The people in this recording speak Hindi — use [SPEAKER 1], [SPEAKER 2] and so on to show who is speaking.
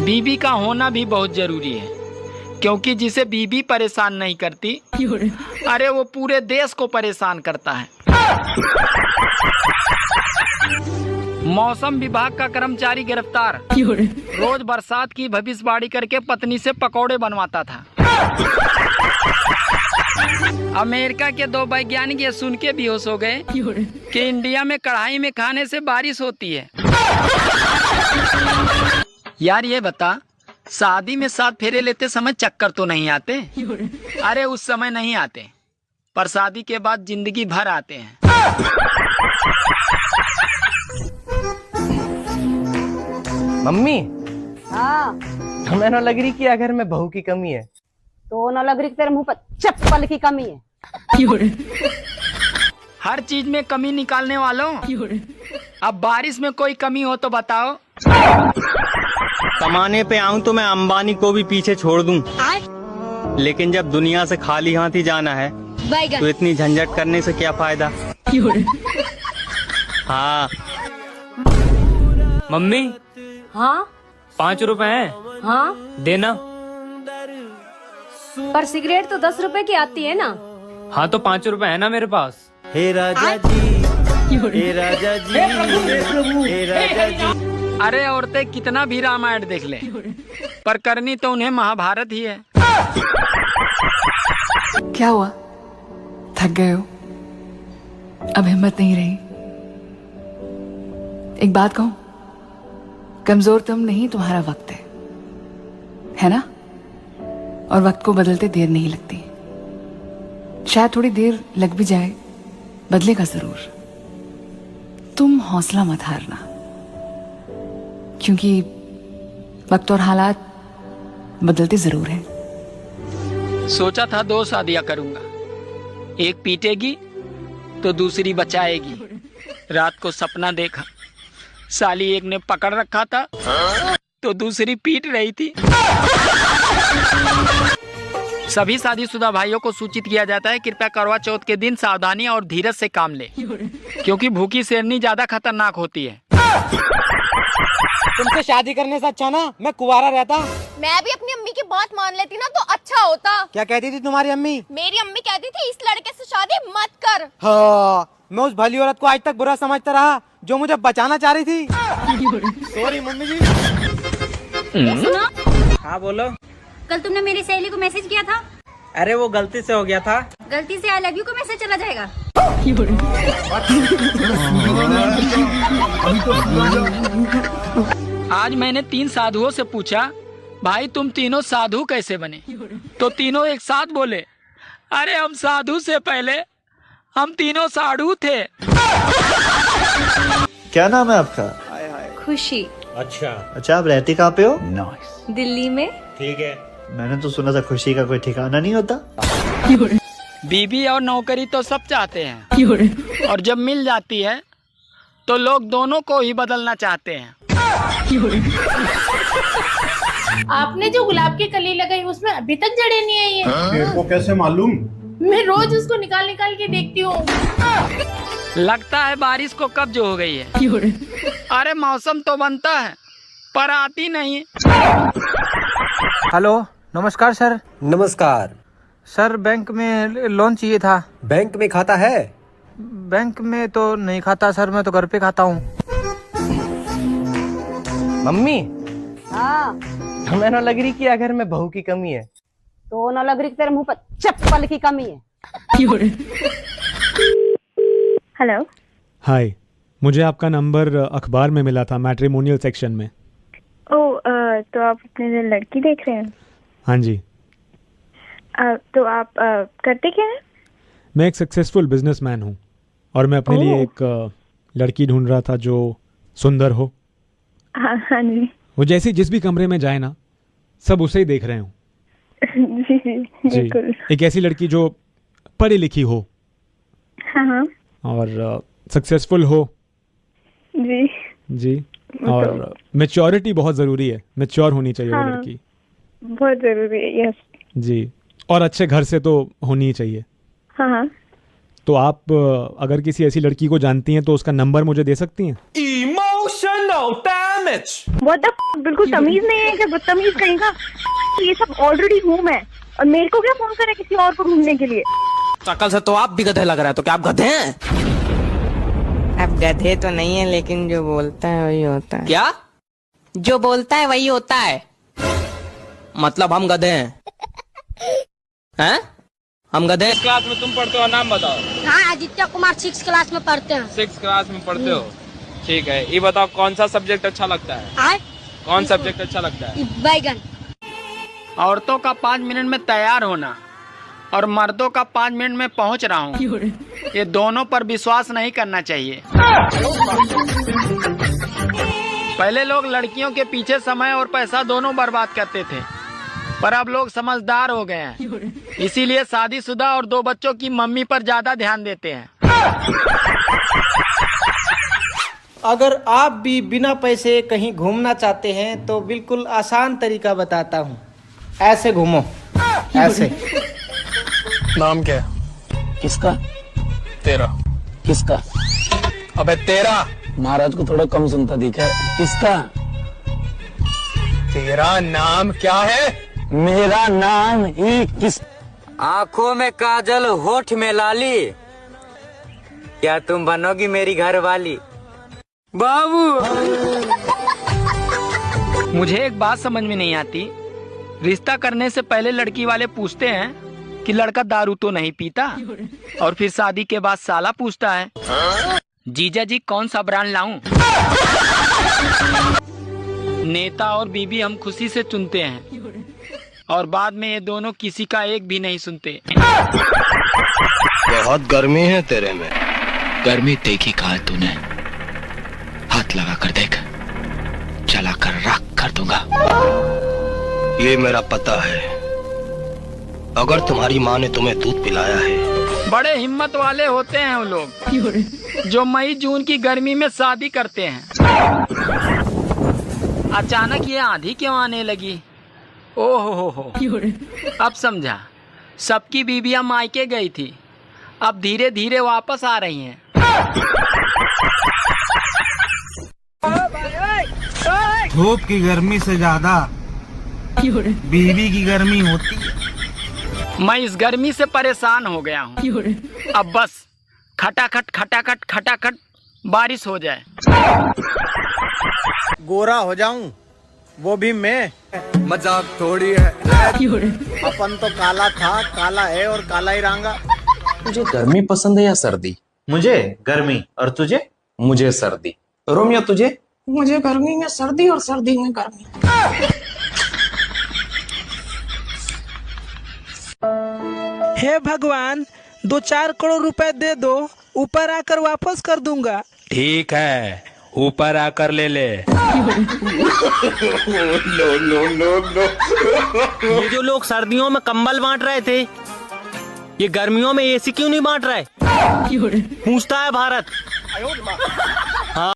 [SPEAKER 1] बीबी का होना भी बहुत जरूरी है, क्योंकि जिसे बीबी परेशान नहीं करती, अरे वो पूरे देश को परेशान करता है। मौसम विभाग का कर्मचारी गिरफ्तार, रोज बरसात की भविष्यवाणी करके पत्नी से पकौड़े बनवाता था। अमेरिका के 2 वैज्ञानिक ये सुन के बेहोश हो गए कि इंडिया में कढ़ाई में खाने से बारिश होती है। यार ये बता, शादी में 7 फेरे लेते समय चक्कर तो नहीं आते? अरे उस समय नहीं आते, पर शादी के बाद जिंदगी भर आते हैं।
[SPEAKER 2] मम्मी,
[SPEAKER 3] हाँ
[SPEAKER 2] तुम्हें ना लग रही कि घर में बहू की कमी है?
[SPEAKER 3] तो न लग रही तेरे मुंह पर चप्पल की कमी है।
[SPEAKER 1] हर चीज में कमी निकालने वालों, अब बारिश में कोई कमी हो तो बताओ।
[SPEAKER 4] कमाने पे आऊं तो मैं अंबानी को भी पीछे छोड़ दूं, लेकिन जब दुनिया से खाली हाथ ही जाना है तो इतनी झंझट करने से क्या फायदा। हाँ
[SPEAKER 5] मम्मी,
[SPEAKER 3] हाँ
[SPEAKER 5] 5 रुपए हैं,
[SPEAKER 3] हाँ
[SPEAKER 5] देना।
[SPEAKER 6] पर सिगरेट तो 10 रुपए की आती है ना।
[SPEAKER 5] हाँ तो 5 रुपए है ना मेरे पास।
[SPEAKER 4] हे राजा जी, हे राजा जी, हे राजा जी।
[SPEAKER 1] अरे औरतें कितना भी रामायण देख ले, पर करनी तो उन्हें महाभारत ही है।
[SPEAKER 7] क्या हुआ, थक गए हो? अब हिम्मत नहीं रही? एक बात कहूं, कमजोर तुम नहीं, तुम्हारा वक्त है ना? और वक्त को बदलते देर नहीं लगती। शायद थोड़ी देर लग भी जाए, बदलेगा जरूर। तुम हौसला मत हारना, क्योंकि वक्त और हालात बदलते जरूर हैं।
[SPEAKER 1] सोचा था 2 शादियां करूंगा, एक पीटेगी तो दूसरी बचाएगी। रात को सपना देखा, साली एक ने पकड़ रखा था तो दूसरी पीट रही थी। सभी शादीशुदा भाइयों को सूचित किया जाता है, कृपया करवा चौथ के दिन सावधानी और धीरज से काम ले, क्योंकि भूखी शेरनी ज्यादा खतरनाक होती है।
[SPEAKER 2] तुमसे शादी करने से अच्छा ना मैं कुंवारा रहता।
[SPEAKER 8] मैं भी अपनी अम्मी की बात मान लेती ना तो अच्छा होता।
[SPEAKER 2] क्या कहती थी तुम्हारी अम्मी?
[SPEAKER 8] मेरी अम्मी कहती थी इस लड़के से शादी मत कर।
[SPEAKER 2] हाँ, मैं उस भली औरत को आज तक बुरा समझता रहा जो मुझे बचाना चाह रही थी। सॉरी मम्मी जी।
[SPEAKER 8] सुनो,
[SPEAKER 4] हाँ बोलो।
[SPEAKER 8] कल तुमने मेरी सहेली को मैसेज किया था।
[SPEAKER 4] अरे वो गलती से हो गया था।
[SPEAKER 8] गलती से आई लव यू को मैसेज चला जाएगा।
[SPEAKER 1] आज मैंने 3 साधुओं से पूछा, भाई तुम तीनों साधु कैसे बने? तो तीनों एक साथ बोले, अरे हम साधु से पहले हम तीनों साधु थे।
[SPEAKER 9] क्या नाम है आपका?
[SPEAKER 6] खुशी।
[SPEAKER 9] अच्छा, आप रहती कहाँ पे हो?
[SPEAKER 6] दिल्ली में।
[SPEAKER 4] ठीक है।
[SPEAKER 9] मैंने तो सुना था खुशी का कोई ठिकाना नहीं होता।
[SPEAKER 1] बीबी और नौकरी तो सब चाहते हैं, और जब मिल जाती है तो लोग दोनों को ही बदलना चाहते हैं।
[SPEAKER 10] आपने जो गुलाब की कली लगाई उसमें अभी तक जड़े नहीं आई है।
[SPEAKER 11] मेरे को कैसे मालूम?
[SPEAKER 10] मैं रोज उसको निकाल निकाल के देखती हूँ।
[SPEAKER 1] लगता है बारिश को कब्ज हो गई है। अरे मौसम तो बनता है पर आती नहीं।
[SPEAKER 2] हेलो, नमस्कार सर।
[SPEAKER 4] नमस्कार
[SPEAKER 2] सर, बैंक में लोन चाहिए था।
[SPEAKER 4] बैंक में खाता है?
[SPEAKER 2] बैंक में तो नहीं खाता सर, मैं तो घर पे खाता हूँ। मम्मी,
[SPEAKER 3] हाँ
[SPEAKER 2] तुम्हें ना लग रही कि घर में बहू की कमी है?
[SPEAKER 3] तो न लग रही तेरे मुंह पर चप्पल की कमी है।
[SPEAKER 8] हेलो।
[SPEAKER 11] हाय, मुझे आपका नंबर अखबार में मिला था, मैट्रिमोनियल सेक्शन में।
[SPEAKER 8] तो आप अपने लिए लड़की देख रहे हैं?
[SPEAKER 11] हाँ जी।
[SPEAKER 8] तो आप करते क्या हैं?
[SPEAKER 11] मैं एक सक्सेसफुल बिजनेसमैन हूँ, और मैं अपने लिए एक लड़की ढूंढ रहा था जो सुंदर हो।
[SPEAKER 8] हाँ जी।
[SPEAKER 11] वो जैसी जिस भी कमरे में जाए ना, सब उसे ही देख रहे हो।
[SPEAKER 8] जी बिल्कुल।
[SPEAKER 11] एक ऐसी लड़की जो पढ़ी लिखी हो,
[SPEAKER 8] हाँ,
[SPEAKER 11] और सक्सेसफुल हो। जी। और मैच्योरिटी बहुत ज़रूरी है, मैच्योर होनी चाहिए वो लड़की।
[SPEAKER 8] बहुत ज़रूरी है, यस।
[SPEAKER 11] जी, और अच्छे घर से तो होनी ही चाहिए।
[SPEAKER 8] हाँ।
[SPEAKER 11] तो आप अगर किसी ऐसी लड़की को जानती हैं तो उसका नंबर मुझे दे सकती हैं?
[SPEAKER 5] Emotional damage.
[SPEAKER 8] What the बिल्कुल तमीज नहीं है, क्या बदतमीज कहीं का। ये सब ऑलरेडी घूम है और मेरे को क्या फोन करे किसी और को घूमने के लिए।
[SPEAKER 2] शकल से तो आप भी गधे लग रहे हैं, तो क्या आप गधे हैं?
[SPEAKER 12] अब गधे तो नहीं है, लेकिन जो बोलता है वही होता है।
[SPEAKER 2] क्या?
[SPEAKER 12] जो बोलता है वही होता है।
[SPEAKER 2] मतलब हम गधे हैं? हैं? हम गधे?
[SPEAKER 5] किस क्लास में तुम पढ़ते हो, नाम बताओ।
[SPEAKER 3] हाँ, आदित्य कुमार 6 क्लास में पढ़ते हैं।
[SPEAKER 5] 6 क्लास में पढ़ते हो, ठीक है। ये बताओ कौन सा सब्जेक्ट अच्छा लगता है? कौन सब्जेक्ट अच्छा लगता है?
[SPEAKER 3] बैगन।
[SPEAKER 1] औरतों का 5 मिनट में तैयार होना और मर्दों का 5 मिनट में पहुंच रहा हूँ, ये दोनों पर विश्वास नहीं करना चाहिए। पहले लोग लड़कियों के पीछे समय और पैसा दोनों बर्बाद करते थे, पर अब लोग समझदार हो गए हैं, इसीलिए शादीशुदा और 2 बच्चों की मम्मी पर ज्यादा ध्यान देते हैं।
[SPEAKER 2] अगर आप भी बिना पैसे कहीं घूमना चाहते हैं तो बिल्कुल आसान तरीका बताता हूँ। ऐसे घूमो, ऐसे।
[SPEAKER 5] नाम क्या है?
[SPEAKER 1] किसका?
[SPEAKER 5] तेरा।
[SPEAKER 1] किसका?
[SPEAKER 5] अबे तेरा।
[SPEAKER 1] महाराज को थोड़ा कम सुनता दिखा है। किसका?
[SPEAKER 5] तेरा नाम क्या है?
[SPEAKER 1] मेरा नाम ही किस?
[SPEAKER 12] आँखों में काजल, होठ में लाली, क्या तुम बनोगी मेरी घर वाली?
[SPEAKER 1] बाबू, मुझे एक बात समझ में नहीं आती। रिश्ता करने से पहले लड़की वाले पूछते हैं कि लड़का दारू तो नहीं पीता, और फिर शादी के बाद साला पूछता है, जीजा जी कौन सा ब्रांड लाऊं? नेता और बीबी हम खुशी से चुनते हैं, और बाद में ये दोनों किसी का एक भी नहीं सुनते।
[SPEAKER 13] बहुत गर्मी है तेरे में।
[SPEAKER 14] गर्मी देखी कहा है तूने? हाथ लगा कर देख, चला कर राख कर दूंगा।
[SPEAKER 13] ये मेरा पता है। अगर तुम्हारी माँ ने तुम्हें दूध पिलाया है।
[SPEAKER 1] बड़े हिम्मत वाले होते हैं वो लोग जो मई जून की गर्मी में शादी करते हैं। अचानक ये आंधी क्यों आने लगी? ओहो हो, अब समझा। सबकी बीबियां मायके गई थी, अब धीरे धीरे वापस आ रही हैं।
[SPEAKER 2] धूप की गर्मी से ज्यादा बीवी की गर्मी होती है।
[SPEAKER 1] मैं इस गर्मी से परेशान हो गया हूँ, अब बस खटाखट खटाखट खटाखट बारिश हो जाए।
[SPEAKER 2] गोरा हो जाऊं, वो भी मैं? मजाक थोड़ी है। अपन तो काला था, काला है और काला ही रहेगा।
[SPEAKER 15] तुझे गर्मी पसंद है या सर्दी?
[SPEAKER 9] मुझे गर्मी। और तुझे?
[SPEAKER 15] मुझे सर्दी। रोमिया तुझे? मुझे गर्मी में सर्दी और सर्दी में गर्मी।
[SPEAKER 2] हे भगवान, 2-4 करोड़ रुपए दे दो, ऊपर आकर वापस कर दूंगा।
[SPEAKER 5] ठीक है, ऊपर आकर ले ले।
[SPEAKER 4] ये जो लोग सर्दियों में कंबल बांट रहे थे, ये गर्मियों में एसी क्यों नहीं बांट रहे? पूछता है भारत। हाँ।